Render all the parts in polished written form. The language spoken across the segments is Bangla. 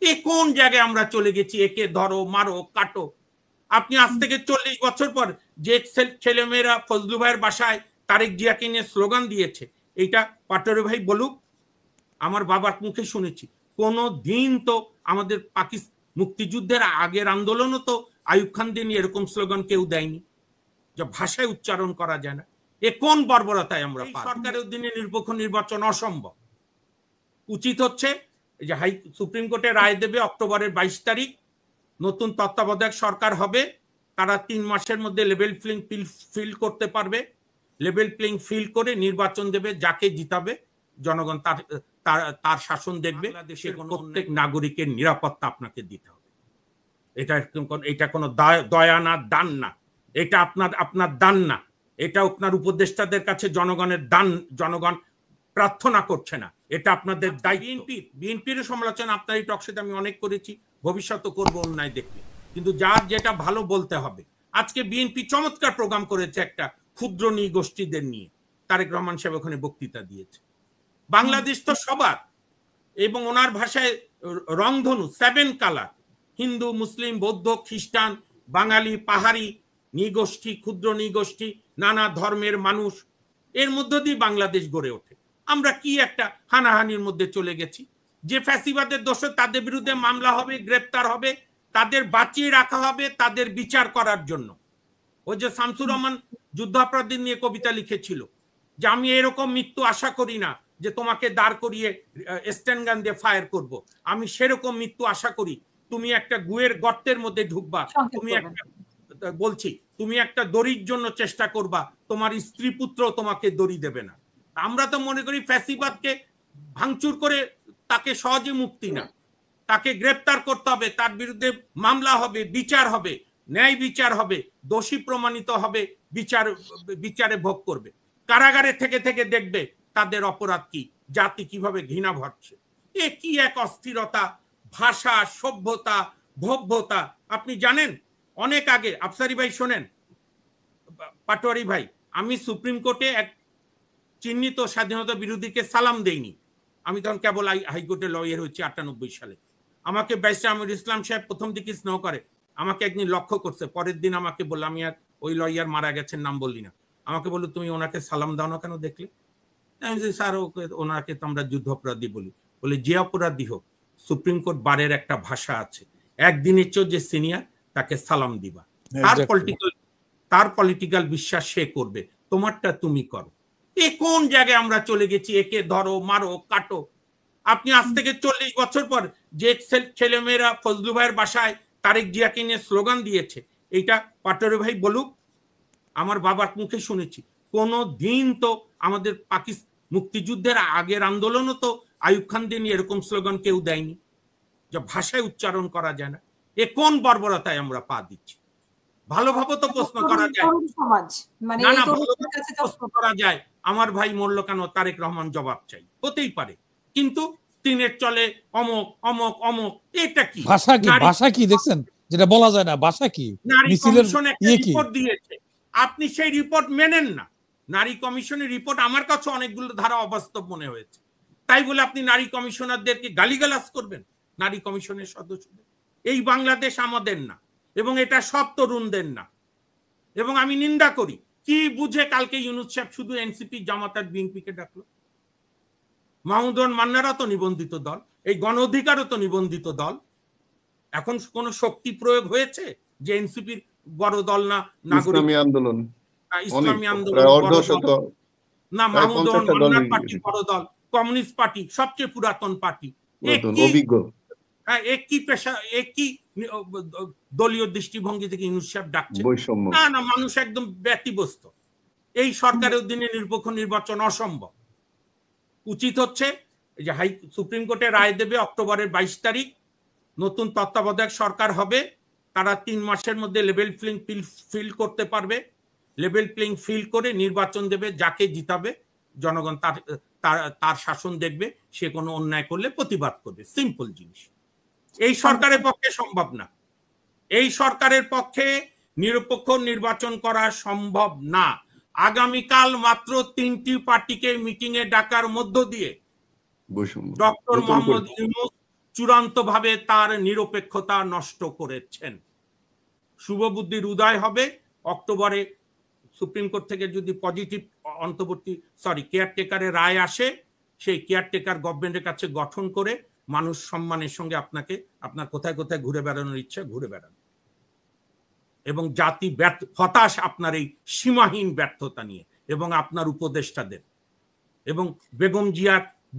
এ কোন জায়গায় আমরা চলে গেছি? একে ধরো, মারো, কাটো। আপনি আজ থেকে 40 বছর পর যে ছেলেমেয়েরা ফজলু ভাইয়ের বাসায় তারেক জিয়াকে নিয়ে স্লোগান দিয়েছে, এইটা পাটোয়ারি ভাই বলুক। আমার বাবার মুখে শুনেছি। কোনো দিন তো আমাদের মুক্তিযুদ্ধের আগের আন্দোলনও তো আইয়ুব খান দিয়ে নিয়ে এরকম স্লোগান কেউ দেয়নি, যা ভাষায় উচ্চারণ করা যায় না। এ কোন বর্বরতায় আমরা? সরকারের অধীনে নিরপেক্ষ নির্বাচন অসম্ভব। উচিত হচ্ছে যে সুপ্রিম কোর্টে রায় দেবে অক্টোবরের 22 তারিখ, নতুন তত্ত্বাবধায়ক সরকার হবে, তারা 3 মাসের মধ্যে লেভেল প্লেইং ফিল করতে পারবে। লেভেল প্লেইং ফিল করে নির্বাচন দেবে, যাকে জিতাবে জনগণ তার শাসন দেখবে। দেশের প্রত্যেক নাগরিকের নিরাপত্তা আপনাকে দিতে হবে। এটা কোনো দয়া না, দান না। এটা আপনার দান না, এটা আপনার উপদেষ্টাদের কাছে জনগণের দান। জনগণ প্রার্থনা করছে না, এটা আপনাদের দায়িত্ব। বিএনপির সমালোচনা আপনার এই টকশোতে আমি অনেক করেছি, ভবিষ্যতে করব অন্যায় দেখলে। কিন্তু যার যেটা ভালো বলতে হবে। আজকে বিএনপি চমৎকার প্রোগ্রাম করেছে একটা ক্ষুদ্র নৃগোষ্ঠীদের নিয়ে। তারেক রহমান সাহেব ওখানে বক্তৃতা দিয়েছে। বাংলাদেশ তো সবার, এবং ওনার ভাষায় রংধনু, 7 কালার, হিন্দু, মুসলিম, বৌদ্ধ, খ্রিস্টান, বাঙালি, পাহাড়ি, নৃগোষ্ঠী, ক্ষুদ্র নৃগোষ্ঠী, নানা ধর্মের মানুষ, এর মধ্য দিয়ে বাংলাদেশ গড়ে ওঠে। আমরা কি একটা হানাহানির মধ্যে চলে গেছি? যে ফ্যাসিবাদের দোষর, তাদের বিরুদ্ধে মামলা হবে, গ্রেপ্তার হবে, তাদের বাঁচিয়ে রাখা হবে, তাদের বিচার করার জন্য। ওই যে শামসুর রহমান যুদ্ধাপরাধী নিয়ে কবিতা লিখেছিল যে আমি এরকম মৃত্যু আশা করি না যে তোমাকে দাঁড় করিয়ে স্ট্যান্ড গান দিয়ে ফায়ার করব। আমি সেরকম মৃত্যু আশা করি, তুমি একটা গুয়ের গর্তের মধ্যে ঢুকবা, তুমি একটা, বলছি, তুমি একটা দড়ির জন্য চেষ্টা করবা, তোমার স্ত্রী পুত্র তোমাকে দড়ি দেবে না। আমরা তো মনে করি ফ্যাসিবাদকে ভাঙচুর করে তাকে সহজে মুক্তি না, তাকে গ্রেপ্তার করতে হবে, তার বিরুদ্ধে মামলা হবে, বিচার হবে, ন্যায় বিচার হবে, দোষী প্রমাণিত হবে, বিচারে ভোগ করবে। কারাগারে থেকে থেকে দেখবে তাদের অপরাধ কি, জাতি কিভাবে ঘৃণা ভরছে। এ কি এক অস্থিরতা, ভাষা, সভ্যতা, ভব্যতা। আপনি জানেন, অনেক আগে, আফসারি ভাই শোনেন, পাটোয়ারি ভাই, আমি সুপ্রিম কোর্টে এক চিহ্নিত স্বাধীনতা বিরোধীকে সালাম দেইনি। আমি তখন কেবল হাইকোর্টে লয়ার হয়েছি 98 সালে। আমাকে ব্যারিস্টার আমিরুল ইসলাম সাহেব প্রথম দিকে স্নেহ করে, আমাকে একদিন লক্ষ্য করছে, পরের দিন আমাকে বলল, আমি আর ওই লয়ার মারা গেছেন নাম বললি না, আমাকে বললো তুমি ওনাকে সালাম দাও না কেন দেখলে? স্যার, ওনাকে তো আমরা যুদ্ধ অপরাধী বলি। বলে যে অপরাধী হোক, সুপ্রিম কোর্ট বারের একটা ভাষা আছে, একদিনের চেয়ে যে সিনিয়র তাকে সালাম দিবা। তার পলিটিক্যাল বিশ্বাস সে করবে, তোমারটা তুমি করো। এ কোন জায়গায় আমরা চলে গেছি? একে ধরো, মারো, কাটো। আপনি আজ থেকে 40 বছর পর যে ছেলেমেয়েরা ফজলু ভাইয়ের বাসায় তারেক জিয়াকে নিয়ে স্লোগান দিয়েছে, এইটা পাটোয়ারি ভাই বলুক। আমার বাবার মুখে শুনেছি। কোনো দিন তো আমাদের মুক্তিযুদ্ধের আগের আন্দোলনও তো আইয়ুব খান দিয়ে নিয়ে এরকম স্লোগান কেউ দেয়নি, যা ভাষায় উচ্চারণ করা যায় না। এ কোন বর্বরতায় আমরা পা দিচ্ছি? ভালোভাবে তো প্রশ্ন করা যায়, না না, প্রশ্ন করা যায়, আমার ভাই মরল কেন, তারেক রহমান জবাব চাই, হতেই পারে। কিন্তু তিনের চলে অমক অমক অমক, এটা কি ভাষা? কি ভাষা? কি দেখছেন যেটা বলা যায় না? ভাষা কি? নারী কমিশন একটা রিপোর্ট দিয়েছে, আপনি সেই রিপোর্ট মেনেন না। নারী কমিশনের রিপোর্ট আমার কাছে অনেকগুলো ধারা অবাস্তব মনে হয়েছে, তাই বলে আপনি নারী কমিশনারদেরকে গালিগালাজ করবেন? নারী কমিশনের সদস্যদের? এই বাংলাদেশ আমাদের না, এবং এটা সব তরুণদের না, এবং আমি নিন্দা করি। কি বুঝে কালকে ইউনূস সাহেব শুধু এনসিপি, জামাত আর বিএনপিকে ডাকলো? মাহমুদুর মান্নারা তো নিবন্ধিত দল, এই গণ অধিকারও তো নিবন্ধিত দল। এখন কোন শক্তি প্রয়োগ হয়েছে যে এনসিপির বড় দল না, ইসলামী আন্দোলন, ইসলামী আন্দোলন না, মাহমুদুর মান্নার পার্টি বড় দল, কমিউনিস্ট পার্টি সবচেয়ে পুরাতন পার্টি, অভিজ্ঞ। একই পেশা, একই দলীয় দৃষ্টিভঙ্গি থেকে ইউনূস সাহেব ডাকছে। না না, মানুষ একদম ব্যতিব্যস্ত। এই সরকারের অধীনে নিরপেক্ষ নির্বাচন অসম্ভব। উচিত হচ্ছে যে সুপ্রিম কোর্টে রায় দেবে অক্টোবরের 22 তারিখ, নতুন তত্ত্বাবধায়ক সরকার হবে, তারা 3 মাসের মধ্যে লেভেল প্লেইং ফিল করতে পারবে। লেভেল প্লেইং ফিল করে নির্বাচন দেবে, যাকে জিতাবে জনগণ তার শাসন দেখবে, সে কোনো অন্যায় করলে প্রতিবাদ করবে। সিম্পল জিনিস। এই সরকারের পক্ষে সম্ভব না। এই সরকারের পক্ষে নিরপেক্ষ নির্বাচন করা সম্ভব না। আগামীকাল মাত্র 3টি পার্টিকে মিটিং এ ডাকার মধ্য দিয়ে ডক্টর মোহাম্মদ ইউনূস চূড়ান্তভাবে তার নিরপেক্ষতা নষ্ট করেছেন। শুভবুদ্ধির উদয় হবে অক্টোবরে, সুপ্রিম কোর্ট থেকে যদি পজিটিভ কেয়ারটেকারের রায় আসে, সেই কেয়ারটেকার গভর্নমেন্টের কাছে গঠন করে মানুষ সম্মানের সঙ্গে আপনাকে আপনার কোথায় কোথায় ঘুরে বেড়ানোর ইচ্ছা ঘুরে বেড়ান, এবং জাতি হতাশ আপনার এই সীমাহীন ব্যর্থতা নিয়ে এবং আপনার উপদেষ্টাদের। এবং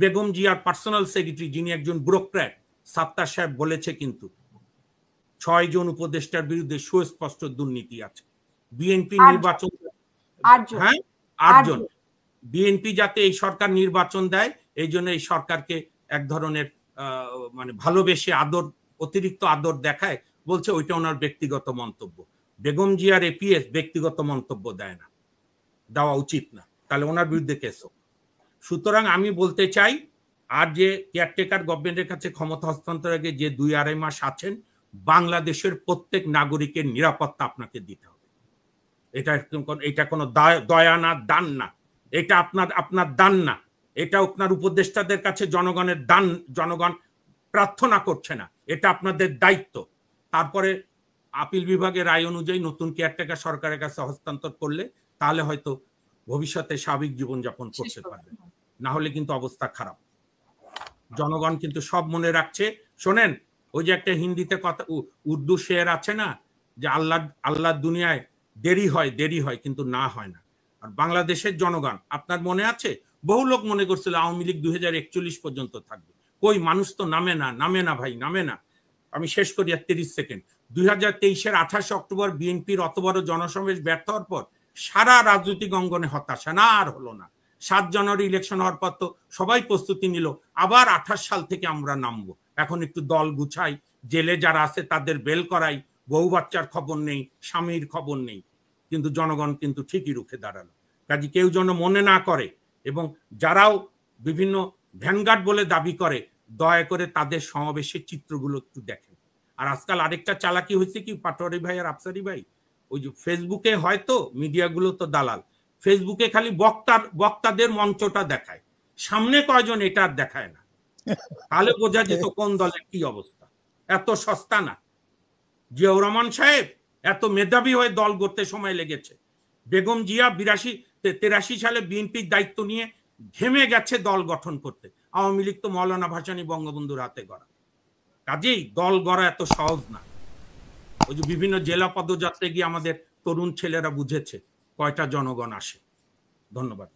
বেগম জিয়ার পার্সোনাল সেক্রেটারি যিনি একজন ব্যুরোক্র্যাট, সাত্তার সাহেব বলেছে কিন্তু 6 জন উপদেষ্টার বিরুদ্ধে সুস্পষ্ট দুর্নীতি আছে। বিএনপি নির্বাচন, হ্যাঁ 8 জন, বিএনপি যাতে এই সরকার নির্বাচন দেয় এই জন্য এই সরকারকে এক ধরনের মানে ভালোবেসে অতিরিক্ত আদর দেখায়, বলছে ওইটা ওনার ব্যক্তিগত মন্তব্য। বেগম জিয়ার এপিএস ব্যক্তিগত মন্তব্য দেয় না, দেওয়া উচিত না, তাহলে ওনার বিরুদ্ধে কেস হোক। সুতরাং আমি বলতে চাই, আর যে কেয়ারটেকার গভর্নমেন্টের কাছে ক্ষমতা হস্তান্তর আগে যে 2-2.5 মাস আছেন, বাংলাদেশের প্রত্যেক নাগরিকের নিরাপত্তা আপনাকে দিতে হবে। এটা কোনো দয়া না, দান না, এটা আপনার দান না, এটা আপনার উপদেষ্টাদের কাছে জনগণের দান, জনগণ প্রার্থনা করছে না, এটা আপনাদের দায়িত্ব। তারপরে আপিল বিভাগের রায় অনুযায়ী নতুন কেয়ারটেকার সরকারের কাছে হস্তান্তর করলে তাহলে হয়তো ভবিষ্যতে স্বাভাবিক জীবনযাপন করতে পারবে, না হলে কিন্তু অবস্থা খারাপ। জনগণ কিন্তু সব মনে রাখছে। শোনেন, ওই যে একটা হিন্দিতে কথা, উর্দু শের আছে না, যে আল্লাহ দুনিয়ায় দেরি হয় কিন্তু না হয় না। আর বাংলাদেশের জনগণ, আপনার মনে আছে, বহু লোক মনে করছিল আওয়ামী লীগ 2041 পর্যন্ত থাকবে। কই, মানুষ তো নামে না ভাই, নামে না। আমি শেষ করি 30 সেকেন্ড। 2023-এর 28 অক্টোবর বিএনপির অত বড় জনসমাবেশ ব্যর্থ হওয়ার পর সারা রাজনৈতিক অঙ্গনে হতাশা, না আর হলো না। 7 জানুয়ারি ইলেকশন হওয়ার পর তো সবাই প্রস্তুতি নিল, আবার 28 সাল থেকে আমরা নামবো। এখন একটু দল গুছাই, জেলে যারা আছে তাদের বেল করাই, বউ বাচ্চার খবর নেই, স্বামীর খবর নেই, কিন্তু জনগণ কিন্তু ঠিকই রুখে দাঁড়ালো। কাজে কেউ যেন মনে না করে, এবং যারাও বিভিন্ন ভ্যানগার্ড বলে দাবি করে, দয়া করে তাদের সমাবেশের চিত্রগুলো একটু দেখেন। আর আজকাল আরেকটা চালাকি হয়েছে কি, পাটোয়ারি ভাই আর আফসারি ভাই, ওই যে ফেসবুকে হয়তো মিডিয়াগুলো তো দালাল, ফেসবুকে খালি বক্তাদের মঞ্চটা দেখায়, সামনে কয়জন এটা আর দেখায় না, তাহলে বোঝা যেত কোন দলের কি অবস্থা। এত সস্তা না। জিয়াউর রহমান সাহেব এত মেধাবী হয়ে দল গড়তে সময় লেগেছে। বেগম জিয়া 83 সালে বিএনপির দায়িত্ব নিয়ে ঘেমে গেছে দল গঠন করতে। আওয়ামী লীগ তো মৌলানা ভাসানী বঙ্গবন্ধুর হাতে গড়া। কাজেই দল গড়া এত সহজ না। ওই যে বিভিন্ন জেলা পদযাত্রায় গিয়ে আমাদের তরুণ ছেলেরা বুঝেছে কয়টা জনগণ আসে। ধন্যবাদ।